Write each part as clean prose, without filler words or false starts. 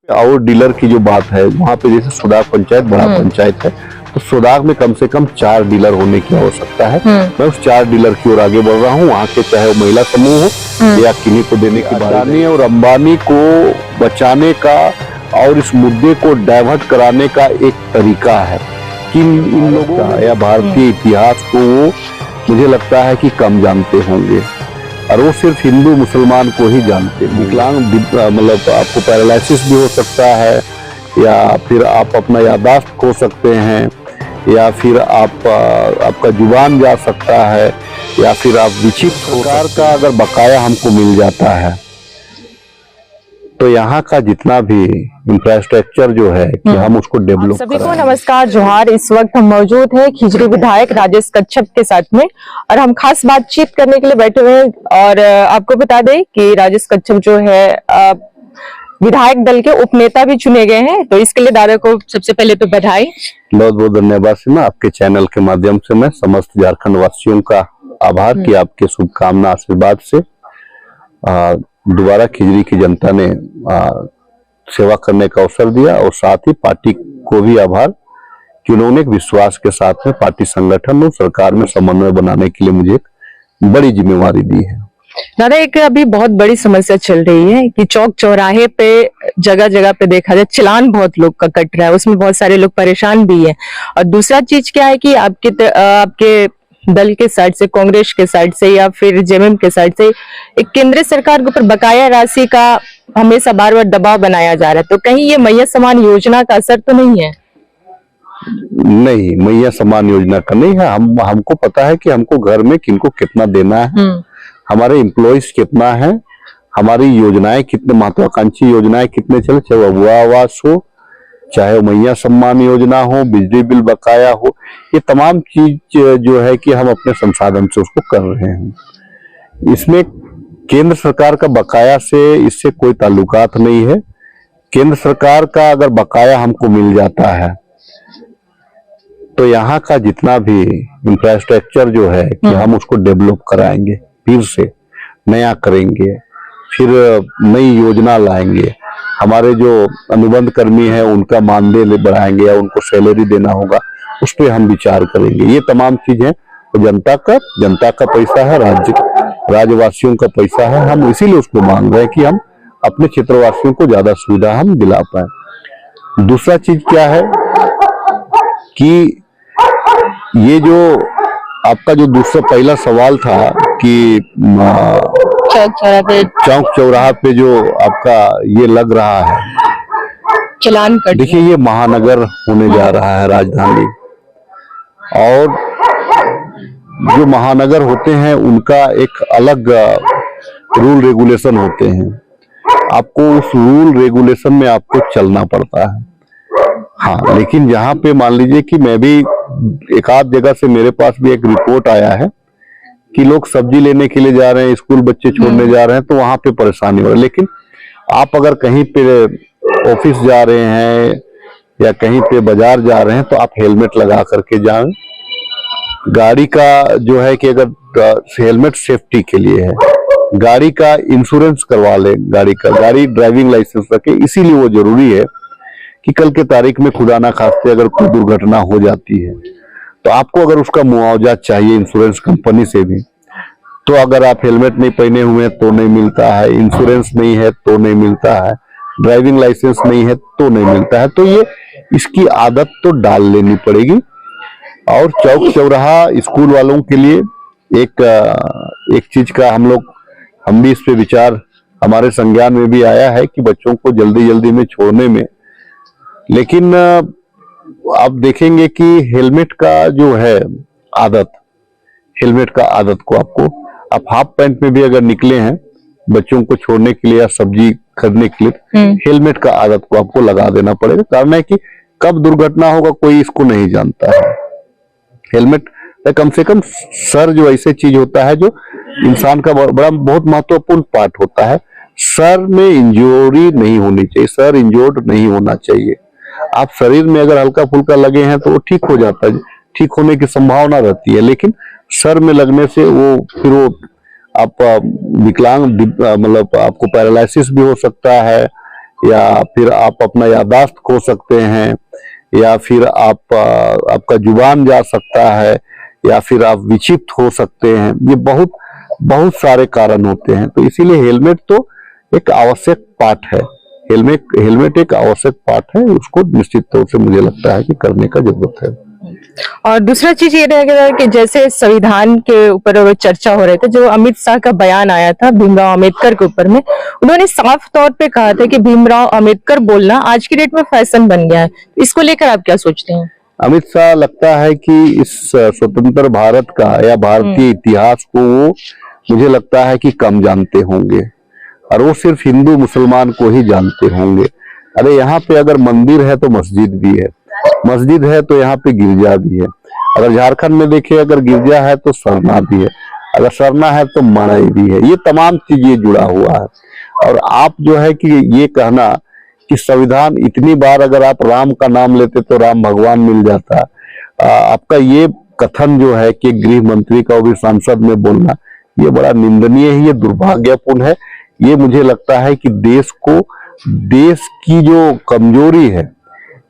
और डीलर की जो बात है, वहाँ पे जैसे सुदाग पंचायत बड़ा पंचायत है, तो सुदाग में कम से कम 4 डीलर होने की आवश्यकता है। मैं उस 4 डीलर की ओर आगे बढ़ रहा हूँ। वहाँ के चाहे वो महिला समूह हो या किन्हीं को देने की बात। अडानी और अंबानी को बचाने का और इस मुद्दे को डाइवर्ट कराने का एक तरीका है कि इन लोगों का या भारतीय इतिहास को वो मुझे लगता है कि कम जानते होंगे, और वो सिर्फ हिंदू मुसलमान को ही जानते हैं। विकलांग मतलब आपको पैरालिसिस भी हो सकता है, या फिर आप अपना याददाश्त खो सकते हैं, या फिर आपका जुबान जा सकता है, या फिर आप विक्षिप्त हो। सरकार का अगर बकाया हमको मिल जाता है तो यहाँ का जितना भी इंफ्रास्ट्रक्चर जो है कि हम उसको डेवलप सभी को नमस्कार, जोहार। इस वक्त हम मौजूद हैं खिजरी विधायक राजेश कच्छप के साथ में, और हम खास बातचीत करने के लिए बैठे हुए हैं। और आपको बता दें कि राजेश कच्छप जो है विधायक दल के उपनेता भी चुने गए हैं, तो इसके लिए दादा को सबसे पहले तो बधाई। बहुत बहुत धन्यवाद सीमा। आपके चैनल के माध्यम से मैं समस्त झारखंड वासियों का आभार कि आपके शुभकामना आशीर्वाद से दोबारा खिजरी की जनता ने सेवा करने का अवसर दिया, और साथ ही पार्टी को भी आभार कि उन्होंने एक विश्वास के साथ में पार्टी संगठन और सरकार में समन्वय बनाने के लिए मुझे एक बड़ी जिम्मेवारी दी है। दादा, एक अभी बहुत बड़ी समस्या चल रही है कि चौक चौराहे पे जगह जगह पे देखा जाए चलान बहुत लोग का कट रहा है, उसमें बहुत सारे लोग परेशान भी हैं। और दूसरा चीज क्या है कि आपके दल के साइड से, कांग्रेस के साइड से या फिर जेएमएम के साइड से एक केंद्र सरकार के ऊपर बकाया राशि का हमेशा बार बार दबाव बनाया जा रहा है, तो कहीं ये मैया समान योजना का असर तो नहीं है? नहीं, मैया समान योजना का नहीं है। हमको पता है कि हमको घर में किनको कितना देना है, हमारे एम्प्लॉइज कितना है, हमारी योजनाएं कितने, महत्वाकांक्षी योजनाएं कितने चले, चाहे वो आवास हो, चाहे वो मैया सम्मान योजना हो, बिजली बिल बकाया हो, ये तमाम चीज जो है कि हम अपने संसाधन से उसको कर रहे हैं। इसमें केंद्र सरकार का बकाया से इससे कोई ताल्लुकात नहीं है। केंद्र सरकार का अगर बकाया हमको मिल जाता है तो यहाँ का जितना भी इंफ्रास्ट्रक्चर जो है कि हम उसको डेवलप कराएंगे, फिर से नया करेंगे, फिर नई योजना लाएंगे। हमारे जो अनुबंध कर्मी हैं उनका मानदेय बढ़ाएंगे या उनको सैलरी देना होगा, उस पर हम विचार करेंगे। ये तमाम चीजें तो जनता का पैसा है, राज्यवासियों का पैसा है। हम इसीलिए उसको मांग रहे हैं कि हम अपने क्षेत्रवासियों को ज्यादा सुविधा हम दिला पाए। दूसरा चीज क्या है कि ये जो आपका जो दूसरा पहला सवाल था कि चौक चौराहा पे जो आपका ये लग रहा है चलान कट, देखिए ये महानगर होने जा रहा है, राजधानी, और जो महानगर होते हैं उनका एक अलग रूल रेगुलेशन होते हैं। आपको उस रूल रेगुलेशन में आपको चलना पड़ता है। हाँ, लेकिन यहाँ पे मान लीजिए कि मैं भी एक आध जगह से मेरे पास भी एक रिपोर्ट आया है कि लोग सब्जी लेने के लिए जा रहे हैं, स्कूल बच्चे छोड़ने जा रहे हैं, तो वहां पे परेशानी हो रही है। लेकिन आप अगर कहीं पे ऑफिस जा रहे हैं या कहीं पे बाजार जा रहे हैं तो आप हेलमेट लगा करके जाएं। गाड़ी का जो है कि अगर हेलमेट सेफ्टी के लिए है, गाड़ी का इंश्योरेंस करवा ले, गाड़ी ड्राइविंग लाइसेंस रखे। इसीलिए वो जरूरी है कि कल के तारीख में खुदा ना खास्ते अगर कोई दुर्घटना हो जाती है तो आपको अगर उसका मुआवजा चाहिए इंश्योरेंस कंपनी से भी, तो अगर आप हेलमेट नहीं पहने हुए तो नहीं मिलता है, इंश्योरेंस नहीं है तो नहीं मिलता है, ड्राइविंग लाइसेंस नहीं है तो नहीं मिलता है। तो ये इसकी आदत तो डाल लेनी पड़ेगी। और चौक चौराहा स्कूल वालों के लिए एक चीज का हम भी इस पे विचार हमारे संज्ञान में भी आया है कि बच्चों को जल्दी जल्दी में छोड़ने में, लेकिन आप देखेंगे कि हेलमेट का जो है आदत, हेलमेट का आदत को आप हाफ पैंट में भी अगर निकले हैं बच्चों को छोड़ने के लिए या सब्जी खरीदने के लिए, हेलमेट का आदत को आपको लगा देना पड़ेगा। कारण है कि कब दुर्घटना होगा कोई इसको नहीं जानता है। हेलमेट कम से कम सर जो ऐसे चीज होता है जो इंसान का बहुत महत्वपूर्ण पार्ट होता है, सर में इंजरी नहीं होनी चाहिए, सर इंजोर्ड नहीं होना चाहिए। आप शरीर में अगर हल्का फुल्का लगे हैं तो वो ठीक हो जाता है, ठीक होने की संभावना रहती है, लेकिन सर में लगने से फिर आप विकलांग मतलब आपको पैरालिसिस भी हो सकता है, या फिर आप अपना याददाश्त खो सकते हैं, या फिर आपका जुबान जा सकता है, या फिर आप विक्षिप्त हो सकते हैं। ये बहुत बहुत सारे कारण होते हैं। तो इसीलिए हेलमेट तो एक आवश्यक पार्ट है। हेलमेट एक आवश्यक पार्ट है, उसको निश्चित तौर से मुझे लगता है कि करने का जरूरत है। और दूसरा चीज ये रहेगा कि जैसे संविधान के ऊपर चर्चा हो रही थी, जो अमित शाह का बयान आया था भीमराव अंबेडकर के ऊपर में, उन्होंने साफ तौर पे कहा था कि भीमराव अंबेडकर बोलना आज की डेट में फैशन बन गया है। इसको लेकर आप क्या सोचते हैं? अमित शाह लगता है कि इस स्वतंत्र भारत का या भारतीय इतिहास को वो, मुझे लगता है कि कम जानते होंगे, और वो सिर्फ हिंदू मुसलमान को ही जानते होंगे। अरे यहाँ पे अगर मंदिर है तो मस्जिद भी है, मस्जिद है तो यहाँ पे गिरजा भी है। अगर झारखंड में देखें, अगर गिरजा है तो सरना भी है, अगर सरना है तो मड़ई भी है। ये तमाम चीज ये जुड़ा हुआ है। और आप जो है कि ये कहना कि संविधान, इतनी बार अगर आप राम का नाम लेते तो राम भगवान मिल जाता, आपका ये कथन जो है कि गृह मंत्री का भी संसद में बोलना, ये बड़ा निंदनीय है, ये दुर्भाग्यपूर्ण है। ये मुझे लगता है कि देश की जो कमजोरी है,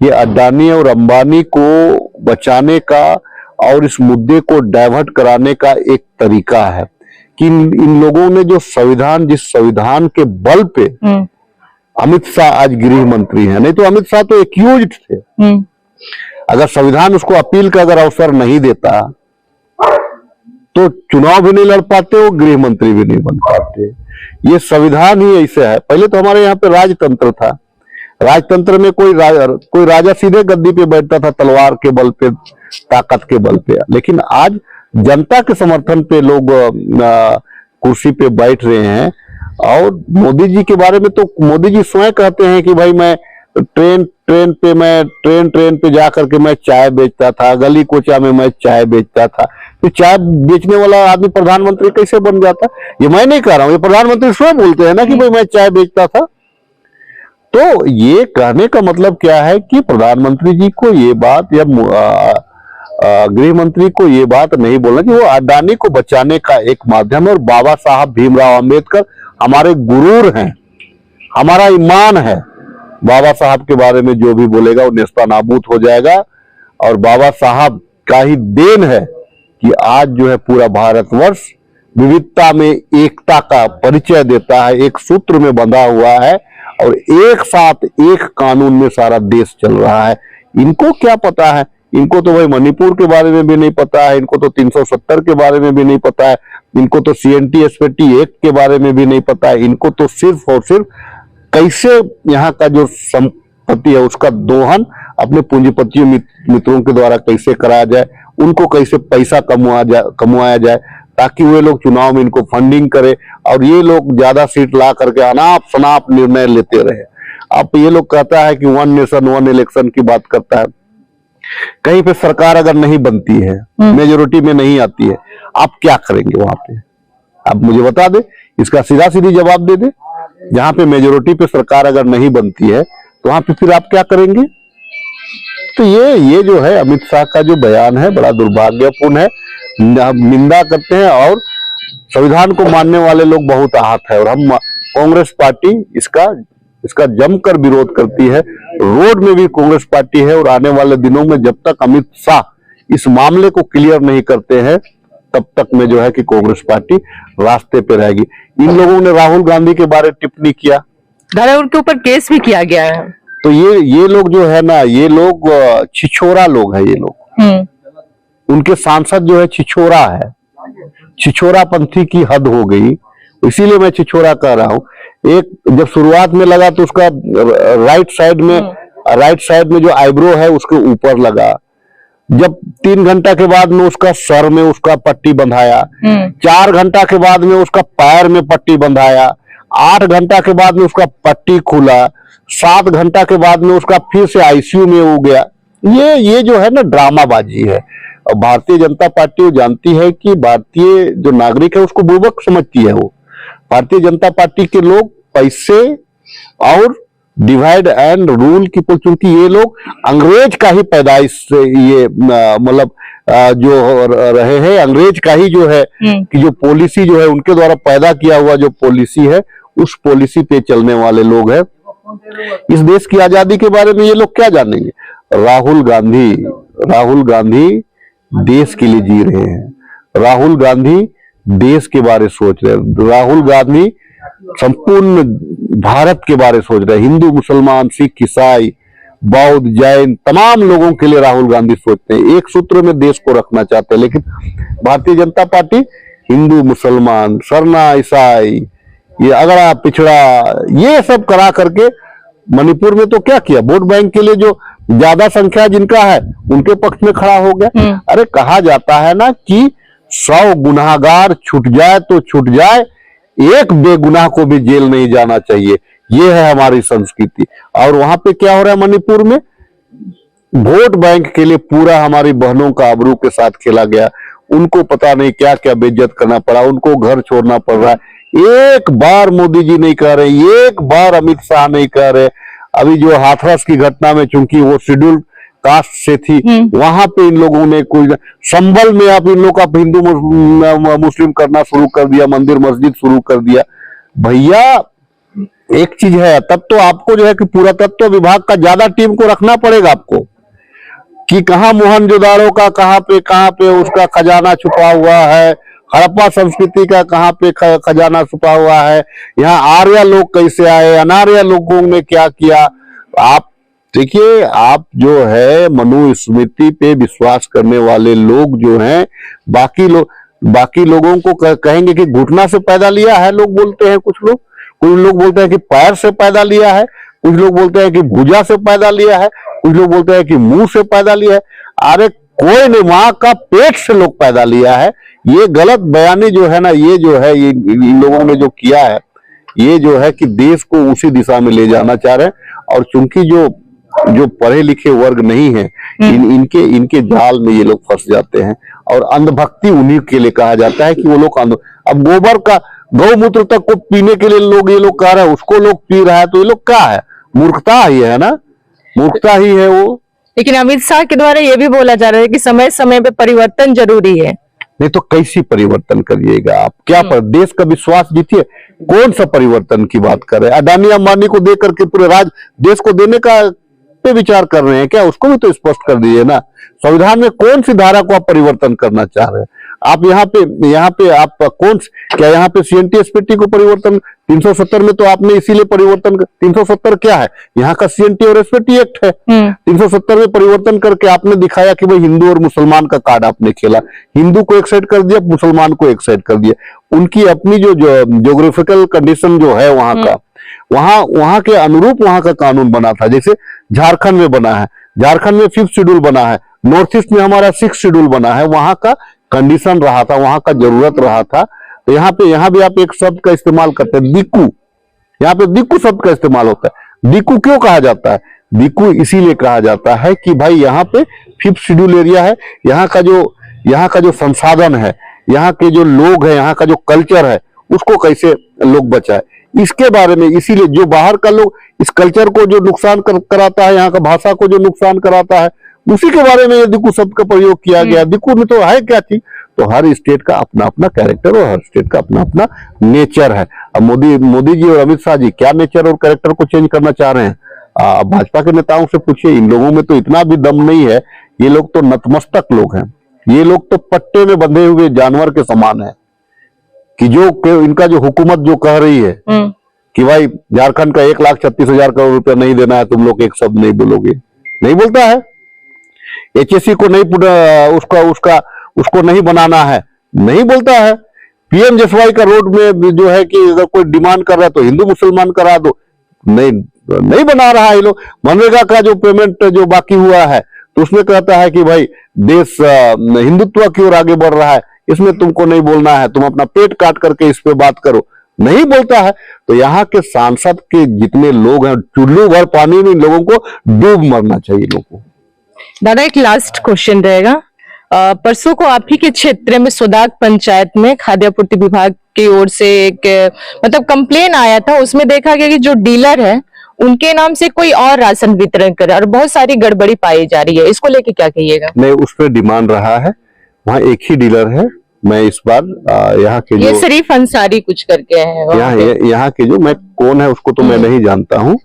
ये अडानी और अंबानी को बचाने का और इस मुद्दे को डाइवर्ट कराने का एक तरीका है कि इन लोगों ने जो संविधान, जिस संविधान के बल पे अमित शाह आज गृह मंत्री हैं, नहीं तो अमित शाह तो एक्यूज्ड थे। अगर संविधान उसको अपील का अगर अवसर नहीं देता तो चुनाव भी नहीं लड़ पाते, वो गृह मंत्री भी नहीं बन पाते। ये संविधान ही ऐसे है। पहले तो हमारे यहाँ पे राजतंत्र था, राजतंत्र में कोई राजा सीधे गद्दी पे बैठता था तलवार के बल पे, ताकत के बल पे। लेकिन आज जनता के समर्थन पे लोग कुर्सी पे बैठ रहे हैं। और मोदी जी के बारे में तो मोदी जी स्वयं कहते हैं कि भाई मैं ट्रेन पे जा करके मैं चाय बेचता था, गली कोचा में मैं चाय बेचता था। तो चाय बेचने वाला आदमी प्रधानमंत्री कैसे बन जाता? ये मैं नहीं कह रहा हूं, ये प्रधानमंत्री स्वयं बोलते हैं ना कि भाई मैं चाय बेचता था। तो ये कहने का मतलब क्या है कि प्रधानमंत्री जी को ये बात, या गृह मंत्री को ये बात नहीं बोलना कि वो अडानी को बचाने का एक माध्यम है। और बाबा साहब भीमराव अंबेडकर हमारे गुरूर हैं, हमारा ईमान है। बाबा साहब के बारे में जो भी बोलेगा वो नेस्तनाबूद हो जाएगा। और बाबा साहब का ही देन है कि आज जो है पूरा भारतवर्ष विविधता में एकता का परिचय देता है, एक सूत्र में बंधा हुआ है, और एक साथ एक कानून में सारा देश चल रहा है। इनको क्या पता है? इनको तो भाई मणिपुर के बारे में भी नहीं पता है, इनको तो 370 के बारे में भी नहीं पता है, इनको तो CNT SPT एक्ट के बारे में भी नहीं पता है। इनको तो सिर्फ और सिर्फ कैसे यहाँ का जो संपत्ति है उसका दोहन अपने पूंजीपतियों मित्रों के द्वारा कैसे कराया जाए, उनको कैसे पैसा कमवाया जाए, ताकि वे लोग चुनाव में इनको फंडिंग करे और ये लोग ज्यादा सीट ला करके अनाप शनाप निर्णय लेते रहे। अब ये लोग कहता है कि 1 नेशन 1 इलेक्शन की बात करता है। कहीं पे सरकार अगर नहीं बनती है, मेजोरिटी में नहीं आती है, आप क्या करेंगे वहां पे? आप मुझे बता दे, इसका सीधा सीधी जवाब दे दे। जहां पे मेजोरिटी पे सरकार अगर नहीं बनती है तो वहां पे फिर आप क्या करेंगे? तो ये जो है अमित शाह का जो बयान है बड़ा दुर्भाग्यपूर्ण है। निंदा करते हैं और संविधान को मानने वाले लोग बहुत आहत है। और हम कांग्रेस पार्टी इसका जमकर विरोध करती है। रोड में भी कांग्रेस पार्टी है। और आने वाले दिनों में जब तक अमित शाह इस मामले को क्लियर नहीं करते हैं तब तक में जो है कि कांग्रेस पार्टी रास्ते पे रहेगी। इन लोगों ने राहुल गांधी के बारे में टिप्पणी किया, उनके ऊपर केस भी किया गया है। तो ये लोग जो है ना, ये लोग छिछोरा लोग है। ये लोग, उनके सांसद जो है छिछोरा है, छिछोरा पंथी की हद हो गई। इसीलिए मैं छिछोरा कह रहा हूं। एक जब शुरुआत में लगा तो उसका राइट साइड में जो आईब्रो है उसके ऊपर लगा। जब 3 घंटा के बाद में उसका सर में उसका पट्टी बंधाया, 4 घंटा के बाद में उसका पैर में पट्टी बंधाया, 8 घंटा के बाद में उसका पट्टी खुला, 7 घंटा के बाद में उसका फिर से ICU में हो गया। ये जो है ना ड्रामाबाजी है। और भारतीय जनता पार्टी वो जानती है कि भारतीय जो नागरिक है उसको बुर्बक समझती है। वो भारतीय जनता पार्टी के लोग पैसे और डिवाइड एंड रूल की, क्योंकि ये लोग अंग्रेज का ही पैदाइश से ये मतलब जो रहे हैं, अंग्रेज का ही जो है कि जो पॉलिसी जो है उनके द्वारा पैदा किया हुआ जो पॉलिसी है उस पॉलिसी पे चलने वाले लोग हैं। इस देश की आजादी के बारे में ये लोग क्या जानेंगे? राहुल गांधी देश के लिए जी रहे हैं। राहुल गांधी देश के बारे सोच रहे हैं। राहुल गांधी संपूर्ण भारत के बारे सोच रहे हैं। हिंदू, मुसलमान, सिख, ईसाई, बौद्ध, जैन, तमाम लोगों के लिए राहुल गांधी सोचते हैं। एक सूत्र में देश को रखना चाहते हैं। लेकिन भारतीय जनता पार्टी हिंदू, मुसलमान, सरना, ईसाई, ये अगड़ा पिछड़ा, ये सब करा करके मणिपुर में तो क्या किया? वोट बैंक के लिए जो ज्यादा संख्या जिनका है उनके पक्ष में खड़ा हो गया। अरे कहा जाता है ना कि 100 गुनाहगार छूट जाए तो छूट जाए, एक बेगुनाह को भी जेल नहीं जाना चाहिए। ये है हमारी संस्कृति। और वहां पे क्या हो रहा है मणिपुर में? वोट बैंक के लिए पूरा हमारी बहनों का आबरू के साथ खेला गया। उनको पता नहीं क्या क्या बेइज्जत करना पड़ा, उनको घर छोड़ना पड़ रहा है। एक बार मोदी जी नहीं कह रहे, एक बार अमित शाह नहीं कह रहे। अभी जो हाथरस की घटना में, चूंकि वो शेड्यूल कास्ट से थी, वहां पे इन लोगों ने कोई, संभल में आप इन लोग का हिंदू मुस्लिम करना शुरू कर दिया, मंदिर मस्जिद शुरू कर दिया। भैया एक चीज है, तब तो आपको जो है कि पुरातत्व विभाग का ज्यादा टीम को रखना पड़ेगा आपको, कि कहाँ मोहनजोदाड़ो का कहाँ पे उसका खजाना छुपा हुआ है, हड़प्पा संस्कृति का कहाँ पे खजाना छुपा हुआ है, यहाँ आर्य लोग कैसे आए, अनार्य लोगों ने क्या किया। आप देखिए, आप जो है मनुस्मृति पे विश्वास करने वाले लोग जो हैं, बाकी लोगों को कहेंगे कि घुटना से पैदा लिया है, लोग बोलते हैं। कुछ लोग बोलते हैं कि पैर से पैदा लिया है, कुछ लोग बोलते हैं कि भुजा से पैदा लिया है, कुछ लोग बोलते हैं कि मुंह से पैदा लिया है। अरे कोई नहीं, माँ का पेट से लोग पैदा लिया है। ये गलत बयानी जो है ना, ये जो है ये इन लोगों ने जो किया है, ये जो है कि देश को उसी दिशा में ले जाना चाह रहे हैं। और चूंकि जो पढ़े लिखे वर्ग नहीं है, इनके जाल में ये लोग फंस जाते हैं। और अंधभक्ति उन्हीं के लिए कहा जाता है कि वो लोग अब गोबर का गौमूत्र तक को पीने के लिए ये लोग कह रहे हैं, उसको लोग पी रहा है, तो ये लोग क्या है? मूर्खता ही है ना, मूर्खता ही है वो। लेकिन अमित शाह के द्वारा ये भी बोला जा रहा है कि समय समय पे परिवर्तन जरूरी है। नहीं तो कैसी परिवर्तन करिएगा आप? क्या पर देश का विश्वास जीतिए। कौन सा परिवर्तन की बात कर रहे हैं? अडानी अंबानी को देकर के पूरे देश को देने का पे विचार कर रहे हैं क्या? उसको भी तो स्पष्ट कर दीजिए ना। संविधान में कौन सी धारा को आप परिवर्तन करना चाह रहे हैं? आप यहाँ पे आप क्या यहाँ पे सीएनटी एसपीटी को परिवर्तन 370 में तो आपने इसीलिए परिवर्तन 370 क्या है? यहाँ का सीएनटी और एसपीटी एक्ट है। 370 में परिवर्तन करके आपने दिखाया कि भाई हिंदू और मुसलमान का कार्ड आपने खेला, हिंदू को एक साइड कर दिया, मुसलमान को एक साइड कर दिया। उनकी अपनी जो ज्योग्राफिकल कंडीशन जो है वहां का, वहां के अनुरूप वहां का कानून बना था। जैसे झारखंड में बना है, झारखंड में 5th शेड्यूल बना है, नॉर्थ ईस्ट में हमारा 6th शेड्यूल बना है। वहां का कंडीशन रहा था, वहां का जरूरत रहा था। तो यहाँ भी आप एक शब्द का इस्तेमाल करते हैं, दिक्कू। यहाँ पे दिक्कू शब्द का इस्तेमाल होता है। दिक्कू क्यों कहा जाता है? दिक्कू इसीलिए कहा जाता है कि भाई यहाँ पे 5th शेड्यूल एरिया है, यहाँ का जो संसाधन है, यहाँ के जो लोग हैं, यहाँ का जो कल्चर है, उसको कैसे लोग बचाए, इसके बारे में। इसीलिए जो बाहर का लोग इस कल्चर को जो नुकसान कराता है, यहाँ का भाषा को जो नुकसान कराता है, उसी के बारे में ये दिक्कू शब्द का प्रयोग किया गया। दिक्कू में तो है क्या चीज? तो हर स्टेट का अपना अपना कैरेक्टर और हर स्टेट का अपना अपना नेचर है। अब मोदी जी और अमित शाह जी क्या नेचर और कैरेक्टर को चेंज करना चाह रहे हैं? भाजपा के नेताओं से पूछिए, इन लोगों में तो इतना भी दम नहीं है। ये लोग तो नतमस्तक लोग हैं, ये लोग तो पट्टे में बंधे हुए जानवर के समान है। कि इनका जो हुकूमत जो कह रही है कि भाई झारखंड का 1,36,000 करोड़ रुपया नहीं देना है, तुम लोग एक शब्द नहीं बोलोगे, नहीं बोलता है। एचएससी को नहीं उसको नहीं बनाना है, नहीं बोलता है। पीएम जसवाई का रोड में जो है कि अगर कोई डिमांड कर रहा है तो हिंदू मुसलमान करा दो, नहीं बना रहा है। लोग मनरेगा का जो पेमेंट जो बाकी हुआ है तो उसमें कहता है कि भाई देश हिंदुत्व की ओर आगे बढ़ रहा है, इसमें तुमको नहीं बोलना है, तुम अपना पेट काट करके इस पे बात करो, नहीं बोलता है। तो यहाँ के सांसद के जितने लोग हैं, चुल्लू भर पानी में इन लोगों को डूब मरना चाहिए लोगों को। दादा एक लास्ट क्वेश्चन रहेगा। परसों को आप ही के क्षेत्र में सोदाग पंचायत में खाद्य आपूर्ति विभाग की ओर से एक मतलब कंप्लेन आया था। उसमें देखा गया कि जो डीलर है उनके नाम से कोई और राशन वितरण कर रहा है और बहुत सारी गड़बड़ी पाई जा रही है। इसको लेके क्या कहिएगा? नहीं, उस पर डिमांड रहा है, वहाँ एक ही डीलर है। मैं इस बार यहाँ के ये शरीफ अंसारी कुछ करके है, यहाँ के जो मैं कौन है उसको तो मैं नहीं जानता हूँ,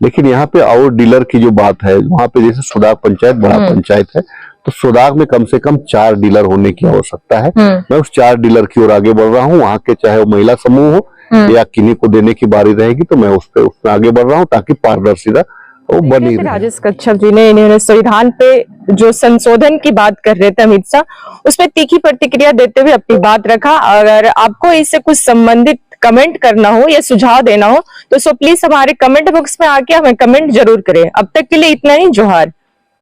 लेकिन यहाँ पे और डीलर की जो बात है, वहां पे जैसे सुदाग पंचायत बड़ा पंचायत है, तो सुदाग में कम से कम 4 डीलर होने की आवश्यकता है। मैं उस 4 डीलर की ओर आगे बढ़ रहा हूँ। वहां के चाहे वो महिला समूह हो या किन्हीं को देने की बारी रहेगी, तो मैं उसमें आगे बढ़ रहा हूँ ताकि पारदर्शिता वो बनी रहे। राजेश कच्छप जी ने इन्होंने संविधान पे जो संशोधन की बात कर रहे थे अमित शाह, उसमें तीखी प्रतिक्रिया देते हुए अपनी बात रखा। अगर आपको इससे कुछ संबंधित कमेंट करना हो या सुझाव देना हो तो सो प्लीज हमारे कमेंट बॉक्स में आके हमें कमेंट जरूर करें। अब तक के लिए इतना ही। जोहार।